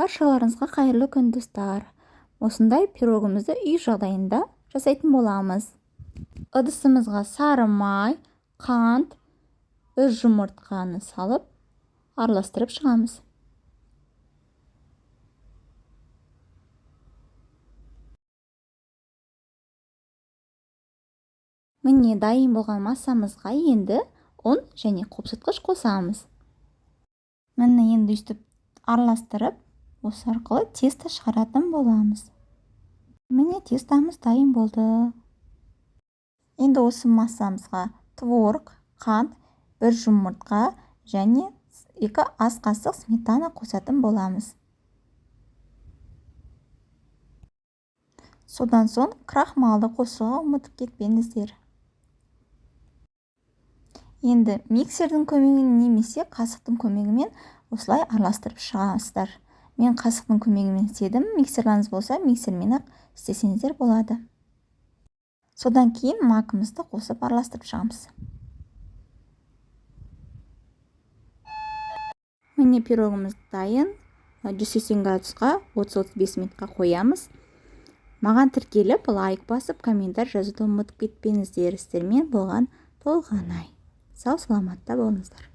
Баршаларыңызға қайырлы күн достар. Осындай пирогымызды үй жағдайында жасайтын боламыз. Ыдысымызға сары май, қант, бір жұмыртқаны салып, араластырып шығамыз. Міне дайын болған массамызға енді ұн және қопсытқыш қосамыз. Міне енді өйстіп араластырып, осы арқылы тесто шығаратын боламыз. Міне тестамыз дайын болды. Енді осы массамызға творог, қант, бір жұмыртқа және 2 ас қасық сметана қосатын боламыз. Содан соң крахмалды қосуға ұмытып кетпеңіздер. Енді миксердің көмегімен немесе қасықтың көмегімен осылай араластырып шығасыздар. Мен қасықтың көмегімен істедім. Миксерлеріңіз болса, миксермен ақ істесеңіздер болады. Содан кейін макымызды қосып араластырып шығамыз. Міне пирогымыз дайын. 180 градусқа 30-35 минутқа қоямыз. Маған тіркеліп, лайк басып, комментар жазуды ұмытып кетпеңіздер. Сіздермен болған толғанай. Сау саламатта болыңыздар.